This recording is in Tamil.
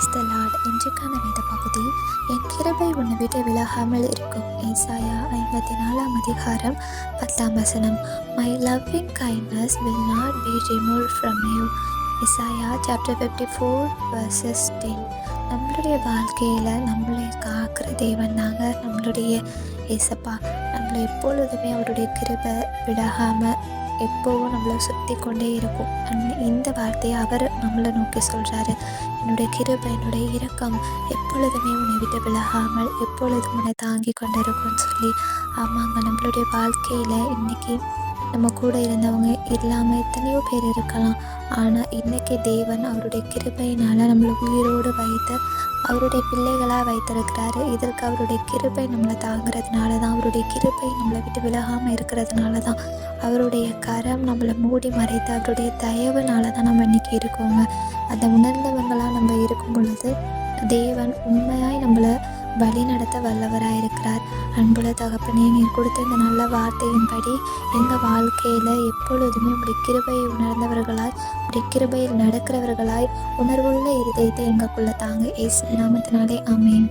Praise the Lord. இன்றைக்கான வேத பகுதி, என் கிருபை உன்னை விட்டு விலகாமல் இருக்கும். ஏசாயா 54 அதிகாரம் 10 My loving kindness will not be removed from you. Isaiah chapter 54 verses 10. நம்மளுடைய வாழ்க்கையில் நம்மளை காக்கிற தேவன் நாங்கள். நம்மளுடைய ஏசப்பா நம்மளை எப்பொழுதுமே அவருடைய கிருபை விலகாமல் எப்போவும் நம்மளை சுற்றி கொண்டே இருக்கும். இந்த வார்த்தையை அவர் நம்மளை நோக்கி சொல்கிறாரு. என்னுடைய கிருபை, என்னுடைய இரக்கம் எப்பொழுதுமே உன்னை விட்டு விலகாமல் எப்பொழுதும் உன்னை தாங்கி கொண்டிருக்கும்னு சொல்லி. ஆமாங்க, நம்மளுடைய வாழ்க்கையில் இன்றைக்கி நம்ம கூட இருந்தவங்க இல்லாமல் எத்தனையோ பேர் இருக்கலாம். ஆனால் இன்றைக்கி தேவன் அவருடைய கிருபையினால் நம்மளை உயிரோடு வைத்து அவருடைய பிள்ளைகளாக வைத்திருக்கிறாரு. இதற்கு அவருடைய கிருபை நம்மளை தாங்கிறதுனால தான், அவருடைய கிருபை நம்மளை விட்டு விலகாமல் இருக்கிறதுனால தான், அவருடைய கரம் நம்மளை மூடி மறைத்து அவருடைய தயவுனால தான் நம்ம இன்றைக்கி இருக்கோங்க. அதை உணர்ந்தவங்களாக நம்ம இருக்கும் பொழுது தேவன் உண்மையாய் நம்மளை வழி நடத்த வல்லவராக இருக்கிறார். அன்புள்ள தகப்பனே, நீர் கொடுத்த இந்த நல்ல வார்த்தையின்படி எங்கள் வாழ்க்கையில் எப்பொழுதுமே உடைய கிருபையை உணர்ந்தவர்களாய், உடைய கிருபையில் நடக்கிறவர்களாய், உணர்வுள்ள இருதயத்தை எங்களுக்குள்ள தாங்க. இயேசு நாமத்தினாலே ஆமென்.